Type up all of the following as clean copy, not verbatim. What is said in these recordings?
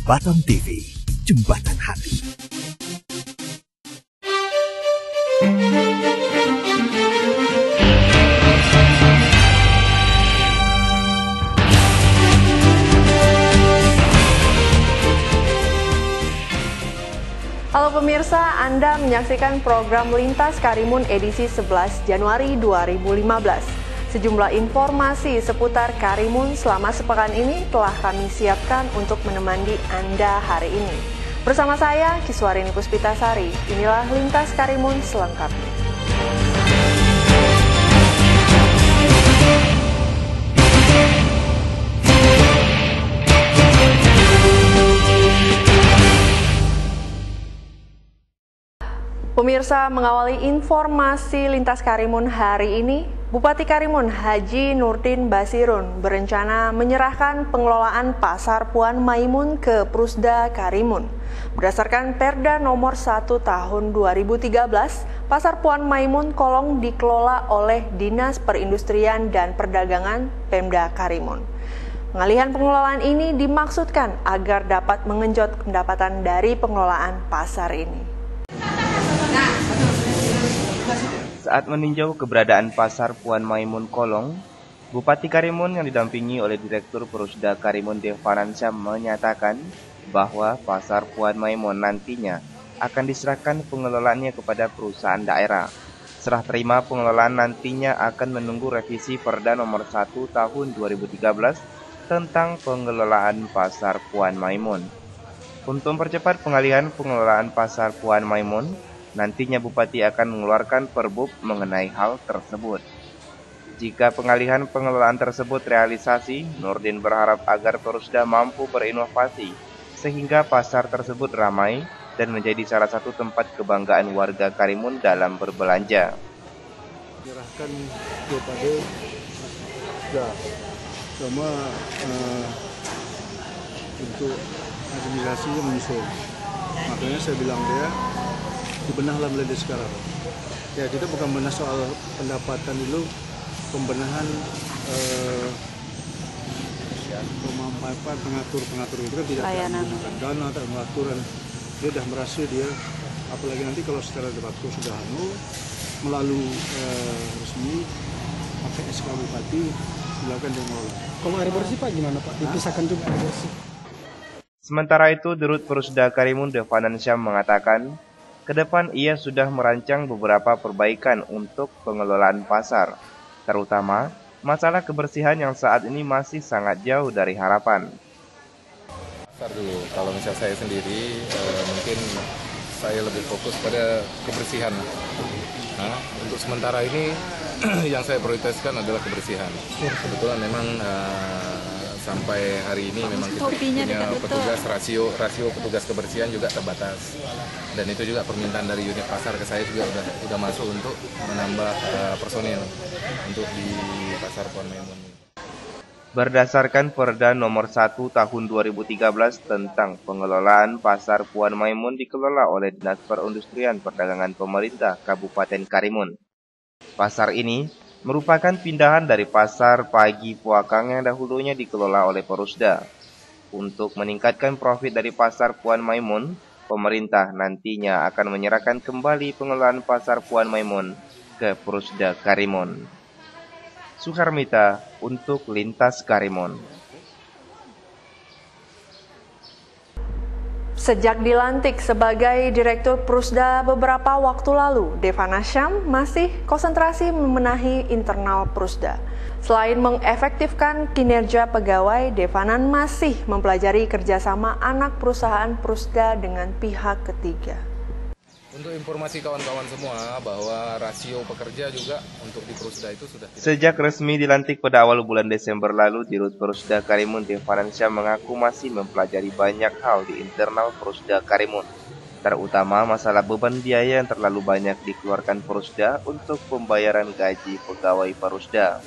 Jembatan TV, Jembatan Hati. Halo pemirsa, Anda menyaksikan program Lintas Karimun edisi 11 Januari 2015. Sejumlah informasi seputar Karimun selama sepekan ini telah kami siapkan untuk menemani Anda hari ini. Bersama saya, Kiswarini Puspitasari, inilah Lintas Karimun selengkapnya. Pemirsa, mengawali informasi Lintas Karimun hari ini, Bupati Karimun Haji Nurdin Basirun berencana menyerahkan pengelolaan Pasar Puan Maimun ke Prusda Karimun. Berdasarkan Perda nomor 1 tahun 2013, Pasar Puan Maimun Kolong dikelola oleh Dinas Perindustrian dan Perdagangan Pemda Karimun. Pengalihan pengelolaan ini dimaksudkan agar dapat mengenjot pendapatan dari pengelolaan pasar ini. Saat meninjau keberadaan Pasar Puan Maimun Kolong, Bupati Karimun yang didampingi oleh Direktur Prusda Karimun Devanan Syam menyatakan bahwa Pasar Puan Maimun nantinya akan diserahkan pengelolaannya kepada perusahaan daerah. Serah terima pengelolaan nantinya akan menunggu revisi Perda nomor 1 tahun 2013 tentang pengelolaan Pasar Puan Maimun. Untuk mempercepat pengalihan pengelolaan Pasar Puan Maimun, nantinya Bupati akan mengeluarkan perbub mengenai hal tersebut. Jika pengalihan pengelolaan tersebut realisasi, Nurdin berharap agar Perusda mampu berinovasi sehingga pasar tersebut ramai dan menjadi salah satu tempat kebanggaan warga Karimun dalam berbelanja. Menyerahkan kepada sama untuk administrasinya menyusul. Makanya saya bilang dia dibenahlah mulai dari sekarang. Ya, kita bukan benar soal pendapatan dulu, pembenahan pemanfaatan pengatur itu kan tidak menggunakan dana atau pengaturan. Dia sudah merasa dia, apalagi nanti kalau secara waktu sudah melalui resmi pakai SK Bupati, silakan dia mengelola. Kalau air bersih Pak gimana Pak? Dipisahkan juga air bersih. Sementara itu, Dirut Prusda Karimun Devanan Syam mengatakan, ke depan ia sudah merancang beberapa perbaikan untuk pengelolaan pasar, terutama masalah kebersihan yang saat ini masih sangat jauh dari harapan. Pasar dulu, kalau misalnya saya sendiri mungkin saya lebih fokus pada kebersihan. Nah, untuk sementara ini yang saya prioritaskan adalah kebersihan. Kebetulan memang sampai hari ini memang kita punya petugas rasio petugas kebersihan juga terbatas, dan itu juga permintaan dari unit pasar ke saya juga sudah masuk untuk menambah personil untuk di Pasar Puan Maimun. Berdasarkan Perda nomor 1 tahun 2013 tentang pengelolaan Pasar Puan Maimun dikelola oleh Dinas Perindustrian Perdagangan Pemerintah Kabupaten Karimun. Pasar ini merupakan pindahan dari Pasar Pagi Puakang yang dahulunya dikelola oleh Perusda. Untuk meningkatkan profit dari Pasar Puan Maimun, pemerintah nantinya akan menyerahkan kembali pengelolaan Pasar Puan Maimun ke Prusda Karimun. Suharmita untuk Lintas Karimun. Sejak dilantik sebagai Direktur Prusda beberapa waktu lalu, Devanan Syam masih konsentrasi membenahi internal Prusda. Selain mengefektifkan kinerja pegawai, Devanan masih mempelajari kerjasama anak perusahaan Prusda dengan pihak ketiga. Untuk informasi kawan-kawan semua bahwa rasio pekerja juga untuk di Prusda itu sudah Sejak resmi dilantik pada awal bulan Desember lalu, Dirut Prusda Karimun Devanan Syam mengaku masih mempelajari banyak hal di internal Prusda Karimun, terutama masalah beban biaya yang terlalu banyak dikeluarkan Prusda untuk pembayaran gaji pegawai Prusda.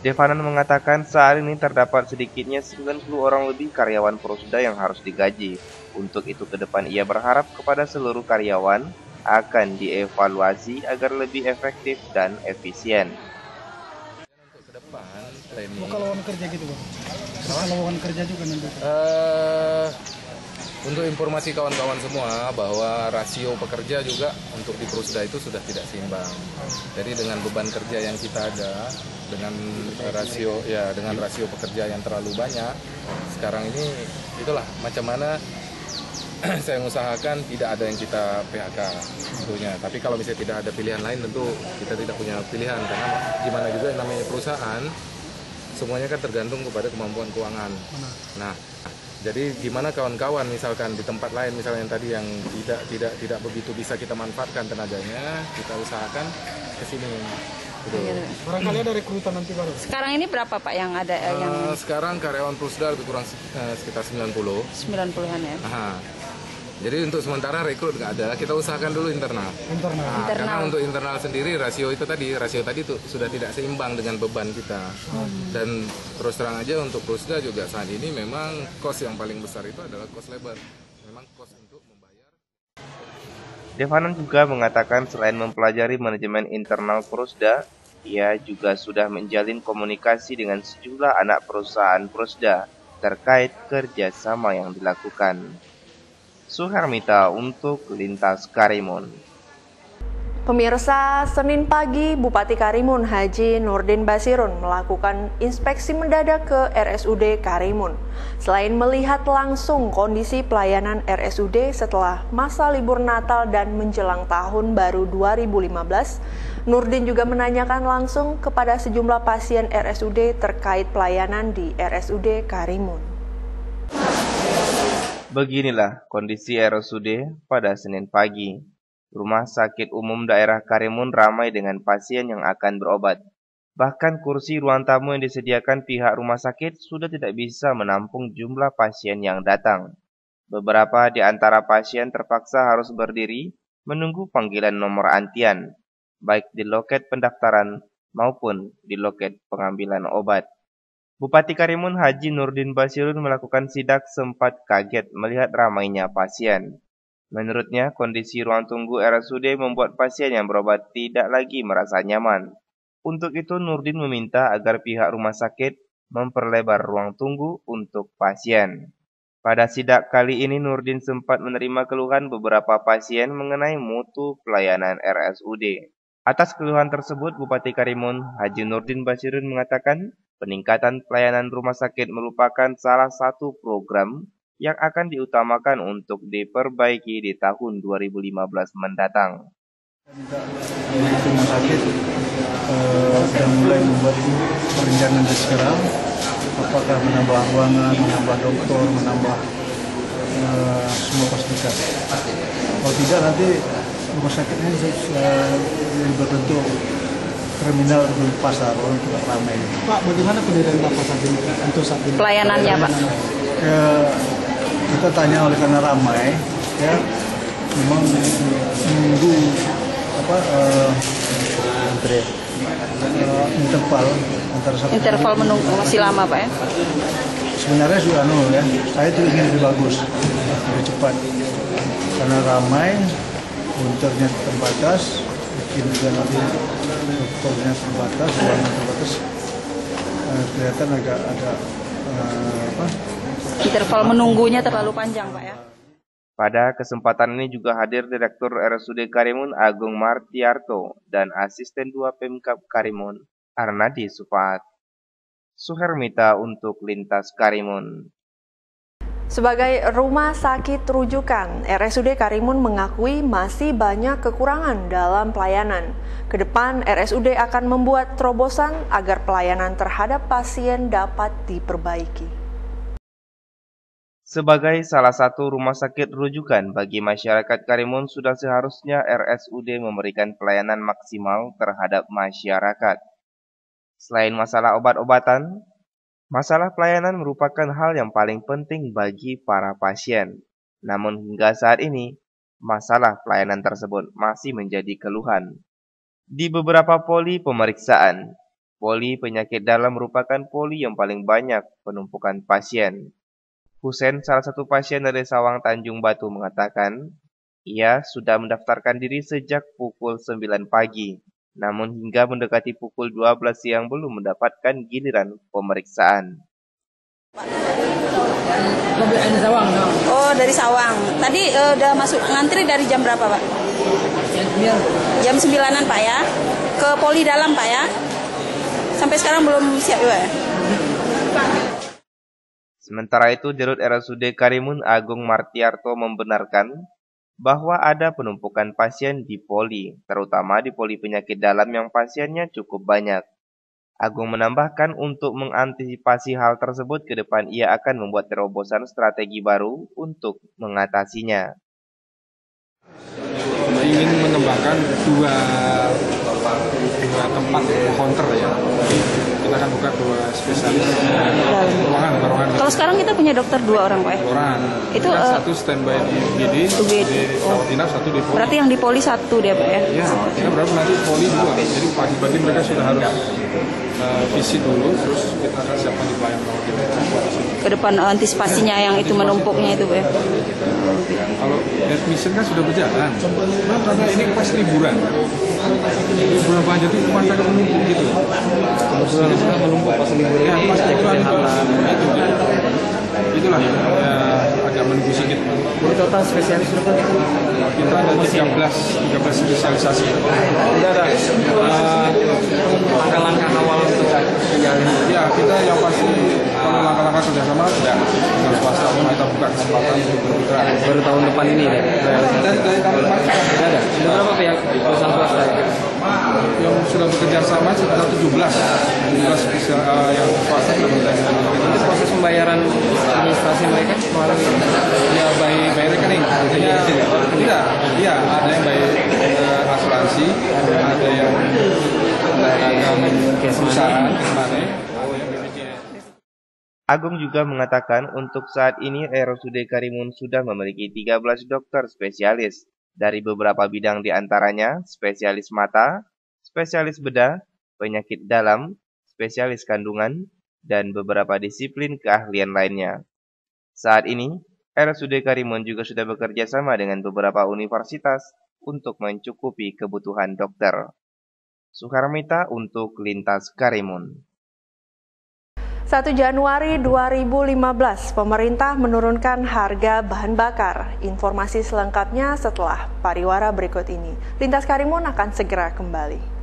Devanan mengatakan saat ini terdapat sedikitnya 90 orang lebih karyawan Prusda yang harus digaji. Untuk itu ke depan ia berharap kepada seluruh karyawan akan dievaluasi agar lebih efektif dan efisien. Untuk ke depan planning. Kalau lowongan kerja gitu Bang. Kalau lowongan kerja juga nanti. untuk informasi kawan-kawan semua bahwa rasio pekerja juga untuk di Prusda itu sudah tidak seimbang. Jadi dengan beban kerja yang kita ada, dengan rasio pekerja yang terlalu banyak, sekarang ini itulah macam mana saya mengusahakan tidak ada yang kita PHK tentunya. Tapi kalau misalnya tidak ada pilihan lain, tentu kita tidak punya pilihan, karena gimana juga yang namanya perusahaan, semuanya kan tergantung kepada kemampuan keuangan. Nah, jadi gimana kawan-kawan misalkan di tempat lain, misalnya yang tadi yang tidak begitu bisa kita manfaatkan tenaganya, kita usahakan ke sini. Gitu. Barangkali ada rekrutan nanti baru. Sekarang ini berapa Pak yang ada? Sekarang karyawan Prusda lebih kurang sekitar 90. 90-an ya? Aha. Jadi untuk sementara rekrut nggak ada, kita usahakan dulu internal. Nah, karena untuk internal sendiri rasio tadi itu sudah tidak seimbang dengan beban kita. Dan terus terang aja untuk Prusda juga saat ini memang cost yang paling besar itu adalah cost labor. Memang cost untuk membayar. Devanan juga mengatakan selain mempelajari manajemen internal Prusda, ia juga sudah menjalin komunikasi dengan sejumlah anak perusahaan Prusda terkait kerjasama yang dilakukan. Suhermita untuk Lintas Karimun. Pemirsa, Senin pagi Bupati Karimun Haji Nurdin Basirun melakukan inspeksi mendadak ke RSUD Karimun. Selain melihat langsung kondisi pelayanan RSUD setelah masa libur Natal dan menjelang tahun baru 2015, Nurdin juga menanyakan langsung kepada sejumlah pasien RSUD terkait pelayanan di RSUD Karimun. Beginilah kondisi RSUD pada Senin pagi. Rumah Sakit Umum Daerah Karimun ramai dengan pasien yang akan berobat. Bahkan kursi ruang tamu yang disediakan pihak rumah sakit sudah tidak bisa menampung jumlah pasien yang datang. Beberapa di antara pasien terpaksa harus berdiri menunggu panggilan nomor antrian, baik di loket pendaftaran maupun di loket pengambilan obat. Bupati Karimun Haji Nurdin Basirun melakukan sidak sempat kaget melihat ramainya pasien. Menurutnya, kondisi ruang tunggu RSUD membuat pasien yang berobat tidak lagi merasa nyaman. Untuk itu, Nurdin meminta agar pihak rumah sakit memperlebar ruang tunggu untuk pasien. Pada sidak kali ini, Nurdin sempat menerima keluhan beberapa pasien mengenai mutu pelayanan RSUD. Atas keluhan tersebut, Bupati Karimun Haji Nurdin Basirun mengatakan, peningkatan pelayanan rumah sakit merupakan salah satu program yang akan diutamakan untuk diperbaiki di tahun 2015 mendatang. Rumah sakit sudah mulai membuat perencanaan dari sekarang, apakah menambah ruangan, menambah dokter, menambah semua fasilitas. Kalau tidak nanti rumah sakitnya berbentuk terminal di pasar, orang tidak ramai. Pak, bagaimana penilaian Bapak saat ini untuk saat ini? Pelayanannya Pak? Kita tanya oleh karena ramai, ya memang menunggu interval antara satu. Interval menunggu masih lama Pak ya? Sebenarnya sudah ya, saya itu ingin lebih bagus, lebih cepat, karena ramai, counternya terbatas, mungkin juga nanti dokternya terbatas, ruangan terbatas, kelihatan agak ada interval menunggunya terlalu panjang Pak ya? Pada kesempatan ini juga hadir Direktur RSUD Karimun Agung Martiarto dan Asisten 2 Pemkab Karimun Arnadi Sufaat. Suhermita untuk Lintas Karimun. Sebagai rumah sakit rujukan, RSUD Karimun mengakui masih banyak kekurangan dalam pelayanan. Kedepan, RSUD akan membuat terobosan agar pelayanan terhadap pasien dapat diperbaiki. Sebagai salah satu rumah sakit rujukan bagi masyarakat Karimun, sudah seharusnya RSUD memberikan pelayanan maksimal terhadap masyarakat. Selain masalah obat-obatan, masalah pelayanan merupakan hal yang paling penting bagi para pasien. Namun hingga saat ini, masalah pelayanan tersebut masih menjadi keluhan. Di beberapa poli pemeriksaan, poli penyakit dalam merupakan poli yang paling banyak penumpukan pasien. Husen, salah satu pasien dari Sawang Tanjung Batu, mengatakan ia sudah mendaftarkan diri sejak pukul 9 pagi, namun hingga mendekati pukul 12 siang belum mendapatkan giliran pemeriksaan. Oh, dari Sawang. Tadi udah masuk ngantri dari jam berapa, Pak? Jam 9-an, Pak ya. Ke Poli Dalam, Pak ya. Sampai sekarang belum siap ya. Sementara itu, Dirut RSUD Karimun Agung Martiarto membenarkan bahwa ada penumpukan pasien di Poli, terutama di Poli penyakit dalam yang pasiennya cukup banyak. Agung menambahkan untuk mengantisipasi hal tersebut ke depan ia akan membuat terobosan strategi baru untuk mengatasinya. Ingin mengembangkan dua tempat counter ya. Kita akan buka 2 spesialis ruangan. Kalau sekarang kita punya dokter 2 orang, Pak ya? Orang. Itu satu standby di UGD, di rawat inap, satu di Poli. Berarti yang di Poli 1 dia, Pak ya? Iya, kita berarti nanti Poli 2. Jadi pagi-pagi mereka sudah harus visit dulu, terus kita akan siapkan di pelayanan rawat inap. Ke depan antisipasinya yang itu menumpuknya itu, Pak ya? Kalau admission kan sudah berjalan, karena ini pas liburan. Liburan panjang itu masa menumpuk gitu. Kebetulan sudah menumpuk pas liburan. Ya, pas liburan itulah ya, agak menunggu sedikit. Total spesialis berapa? Kita ada 13 spesialisasi. Tidak ada langkah-langkah awal untuk menjalin. Ya, kita yang pasti kalau langkah-langkah kerjasama tidak dengan swasta, kita buka kesempatan untuk bergerak. Baru tahun depan ini ya? Dari tahun depan tidak ada. Sudah berapa pihak perusahaan swasta yang sudah bekerja sama sekitar 17 yang swasta sudah bekerja. Nanti proses pembayaran administrasi mereka melalui ya by rekening. Tidak, iya ada yang by asuransi, ada yang perusahaan money. Agung juga mengatakan untuk saat ini RSUD Karimun sudah memiliki 13 dokter spesialis dari beberapa bidang diantaranya spesialis mata, spesialis bedah, penyakit dalam, spesialis kandungan, dan beberapa disiplin keahlian lainnya. Saat ini, RSUD Karimun juga sudah bekerja sama dengan beberapa universitas untuk mencukupi kebutuhan dokter. Suharmita untuk Lintas Karimun. 1 Januari 2015, pemerintah menurunkan harga bahan bakar. Informasi selengkapnya setelah pariwara berikut ini. Lintas Karimun akan segera kembali.